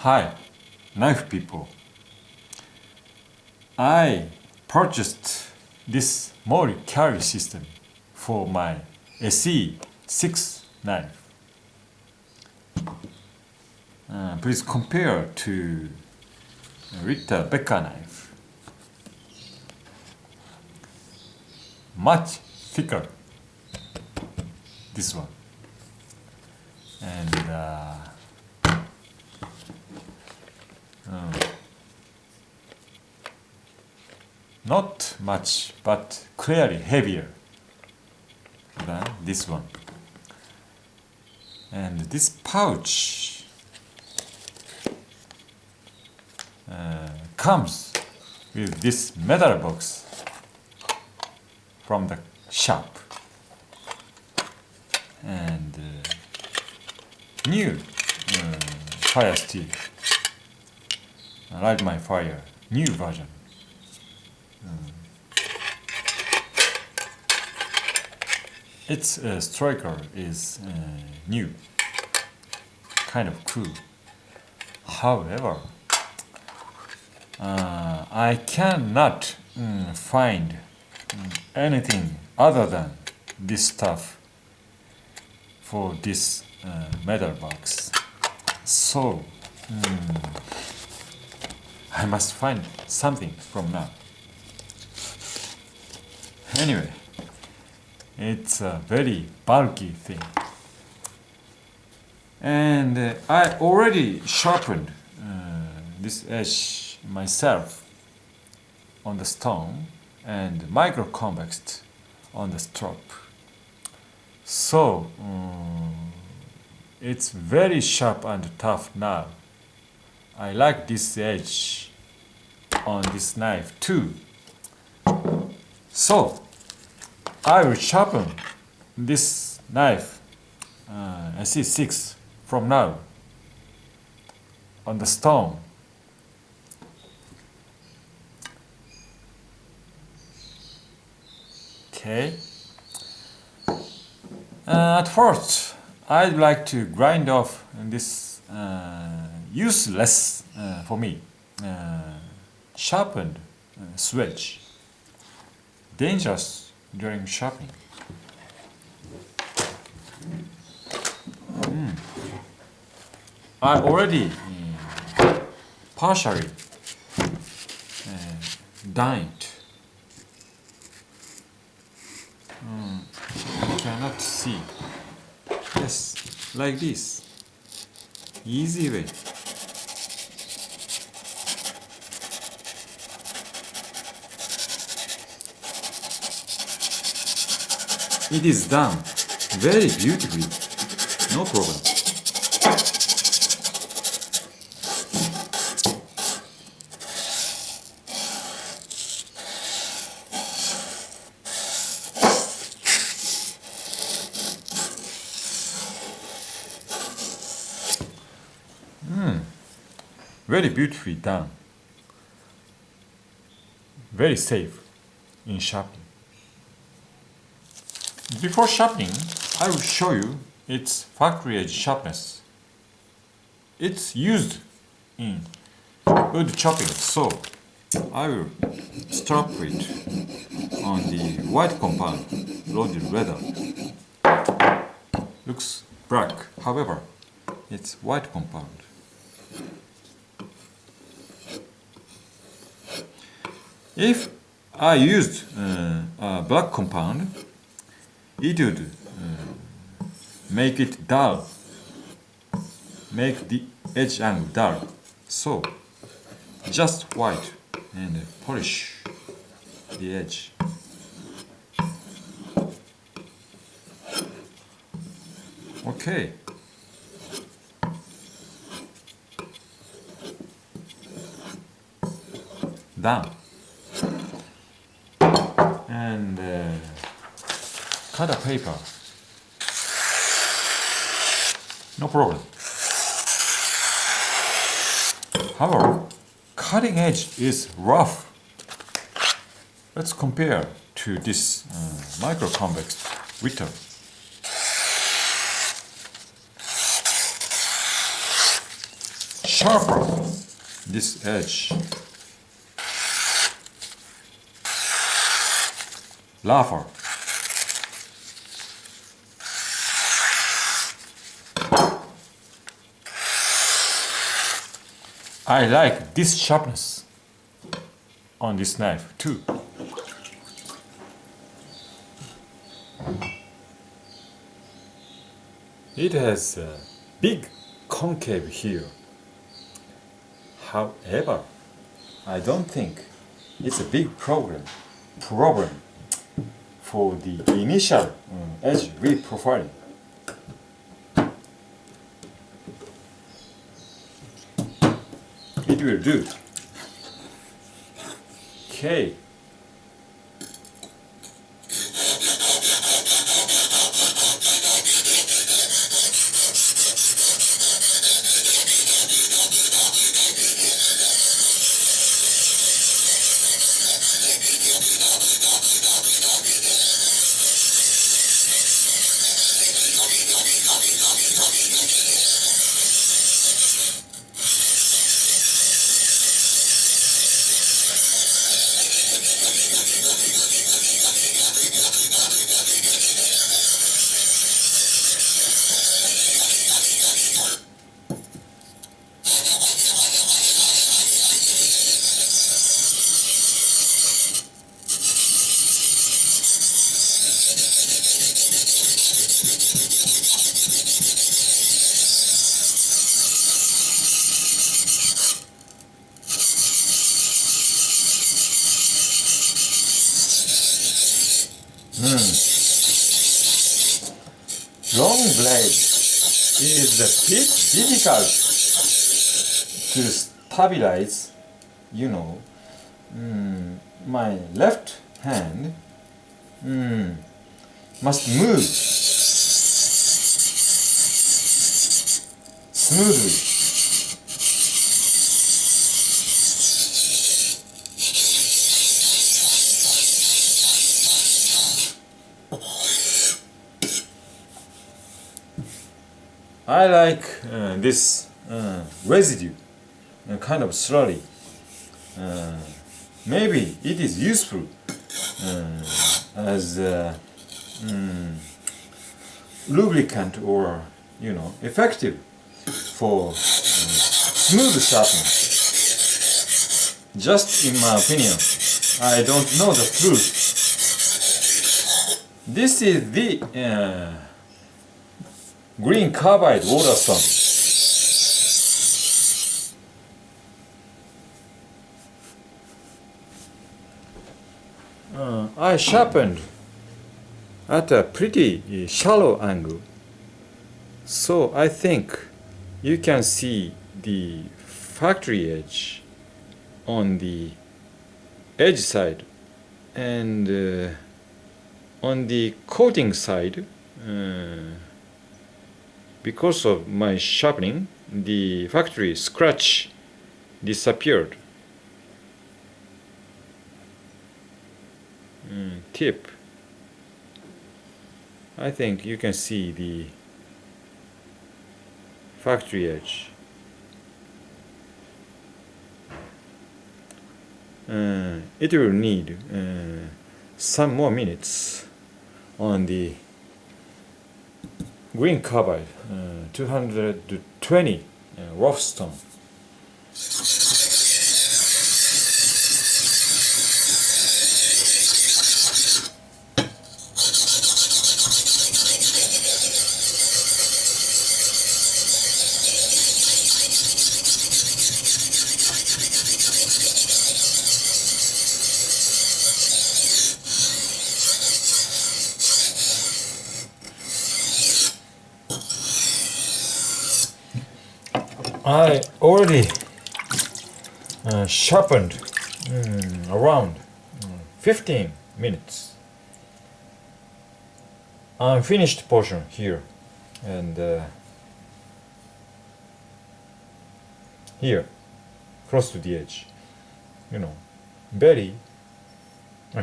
Hi, knife people. I purchased this more carry system for my ESEE6 knife. Please compare to Ritter Becker knife. Much thicker, this one. And not much, but clearly heavier than this one. And this pouch comes with this metal box from the shop and new fire stick, light my fire, new version. Its striker is new, kind of cool. However, I cannot find anything other than this stuff for this metal box. So I must find something from now. Anyway, it's a very bulky thing. And I already sharpened this edge myself on the stone and micro convexed on the strop. So it's very sharp and tough now. I like this edge on this knife too. So I will sharpen this knife ESEE6 from now on the stone. Okay. At first, I'd like to grind off this useless for me sharpened switch. Dangerous during sharpening. I already partially done it. You cannot see. Yes, like this. Easy way. It is done very beautifully. No problem. Very beautifully done. Very safe in sharpening. Before sharpening, I will show you its factory edge sharpness. It's used in wood chopping, so I will strap it on the white compound loaded leather. Looks black, however, it's white compound. If I used a black compound, it would make it dull, make the edge angle dull. So, just white and polish the edge. Okay. Done. And cut a paper. No problem. However, cutting edge is rough. Let's compare to this micro convex Ritter. sharper this edge, rougher. I like this sharpness on this knife too. It has a big concave here. However, I don't think it's a big problem for the initial edge reprofiling. It will do. Okay. Long blade is a bit difficult to stabilize, you know. My left hand must move smoothly. I like this residue kind of slowly. Maybe it is useful as lubricant or effective for smooth sharpening. Just in my opinion, I don't know the truth. This is the green carbide waterstone. I sharpened at a pretty shallow angle, so I think you can see the factory edge on the edge side, and on the coating side, because of my sharpening, the factory scratch disappeared. Tip. I think you can see the factory edge. It will need some more minutes on the green carbide 220 rough stone. I already sharpened around 15 minutes. Unfinished portion here and here, close to the edge. Very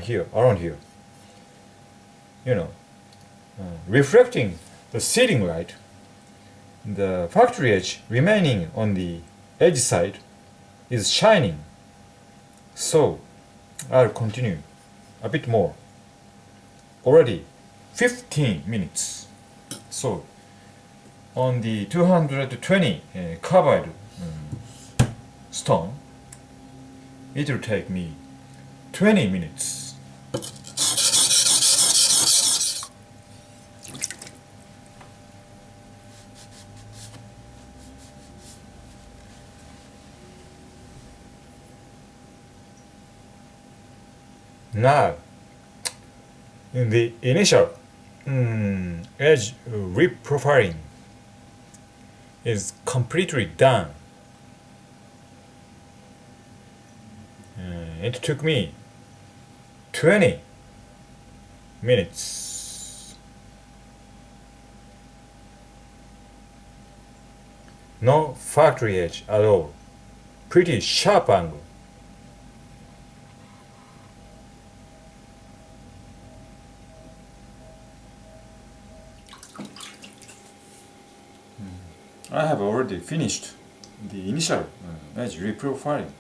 here, around here. Reflecting the ceiling light. The factory edge remaining on the edge side is shining. So I'll continue a bit more. Already 15 minutes. So on the 220 covered stone, it will take me 20 minutes. Now, in the initial edge reprofiling is completely done. It took me 20 minutes. No factory edge at all. Pretty sharp angle. I have already finished the initial edge reprofiling.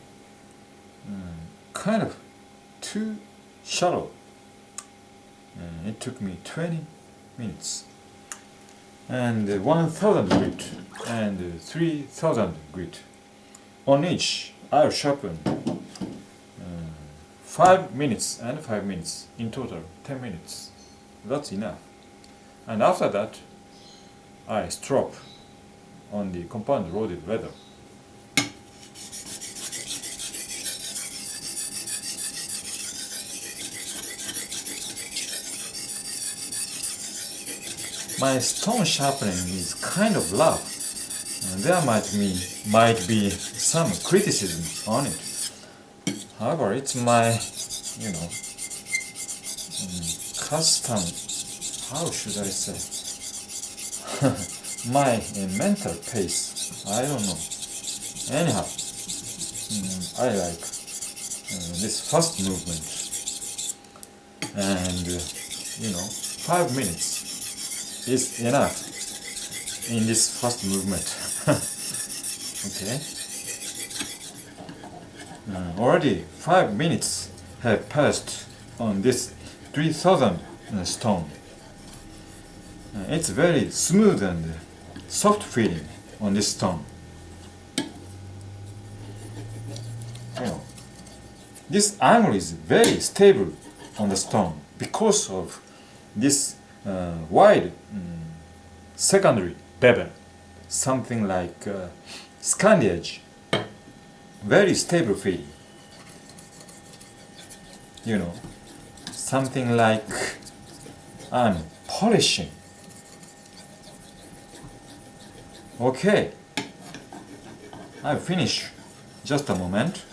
Kind of too shallow. It took me 20 minutes. And 1000 grit and 3000 grit. On each, I'll sharpen 5 minutes and 5 minutes. In total, 10 minutes. That's enough. And after that, I strop on the compound loaded leather. My stone sharpening is kind of rough. There might be some criticism on it. However, it's my, custom. How should I say? My mental pace. I don't know. Anyhow, I like this fast movement, and 5 minutes is enough in this fast movement. Okay. Already 5 minutes have passed on this 3000 stone. It's very smooth and soft feeling on this stone. This angle is very stable on the stone because of this wide secondary bevel, something like Scandi edge, very stable feeling. Something like I'm polishing. Okay, I've finished. Just a moment.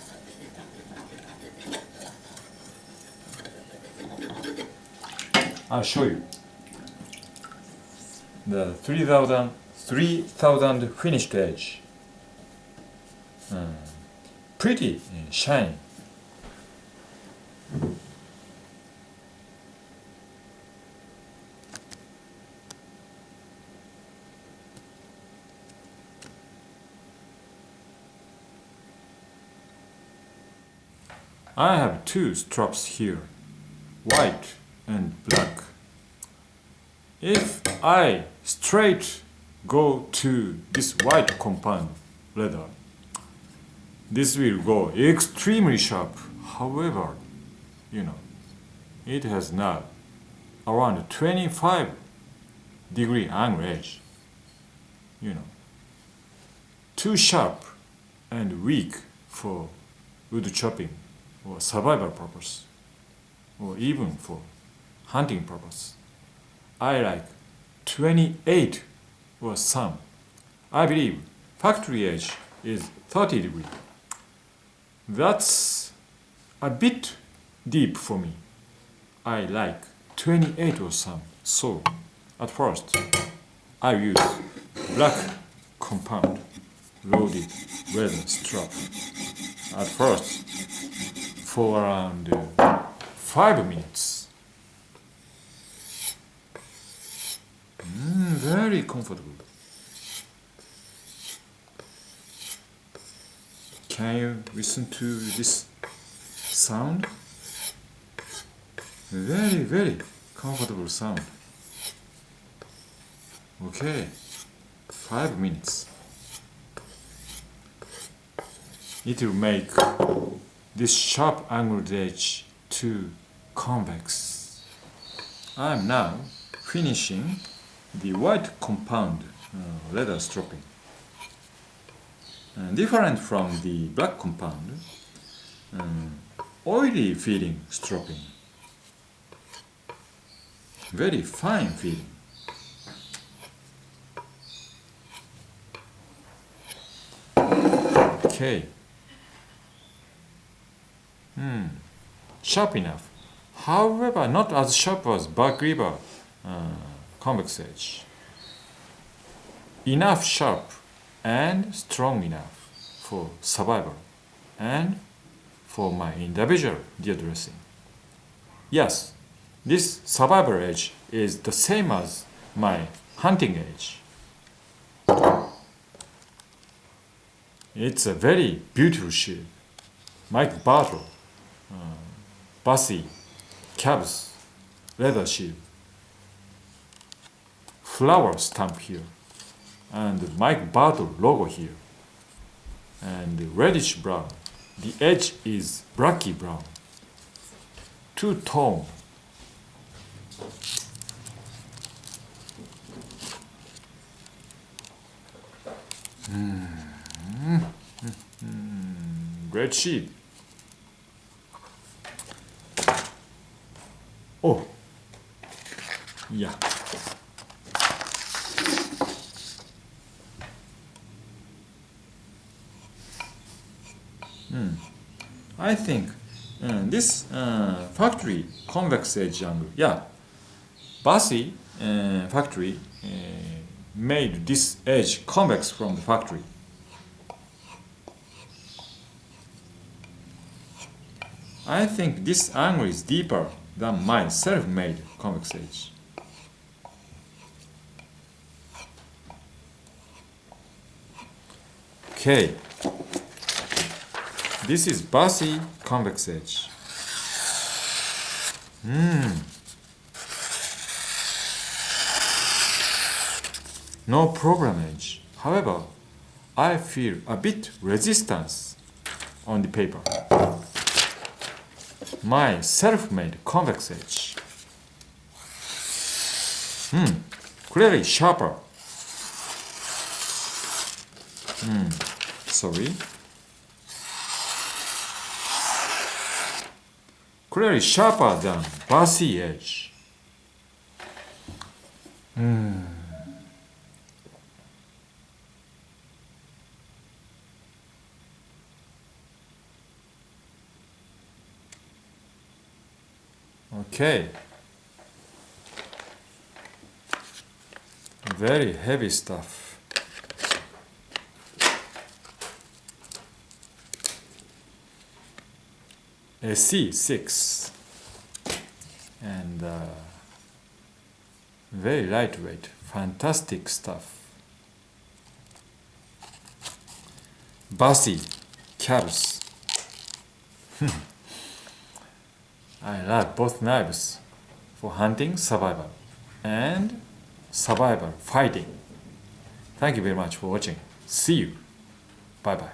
I'll show you the 3000 finished edge. Pretty shiny. I have two straps here, white and black. If I straight go to this white compound leather, this will go extremely sharp. However, it has now around 25-degree angle edge. Too sharp and weak for wood chopping or survival purpose, or even for hunting purpose. I like 28 or some. I believe factory edge is 30 degree. That's a bit deep for me. I like 28 or some. So at first I use black compound loaded leather strap. At first for around 5 minutes. Very comfortable. Can you listen to this sound? Very, very comfortable sound. Okay, 5 minutes. It will make this sharp angled edge to convex. I am now finishing the white compound leather stropping. Different from the black compound, oily feeling stropping. Very fine feeling. Okay. Sharp enough. However, not as sharp as Back River convex edge. Enough sharp and strong enough for survival and for my individual deer dressing. Yes, this survival edge is the same as my hunting edge. It's a very beautiful shield. Mike Bartle, Bussy, Cabs, leather shield. Flower stamp here. And Mike Bartle logo here. And reddish brown. The edge is blacky brown. Two-tone. Great sheet. Oh, yeah. I think this factory convex edge angle, yeah, Bussy factory made this edge convex from the factory. I think this angle is deeper than my self-made convex edge. Okay, this is Bussy convex edge. No problem edge. However, I feel a bit resistance on the paper. My self-made convex edge. Clearly sharper. Sorry. Clearly sharper than Bussy edge. Okay. Very heavy stuff. ESEE6 and very lightweight, fantastic stuff. Bussy cabs. I love both knives for hunting, survival, and survival fighting. Thank you very much for watching. See you. Bye bye.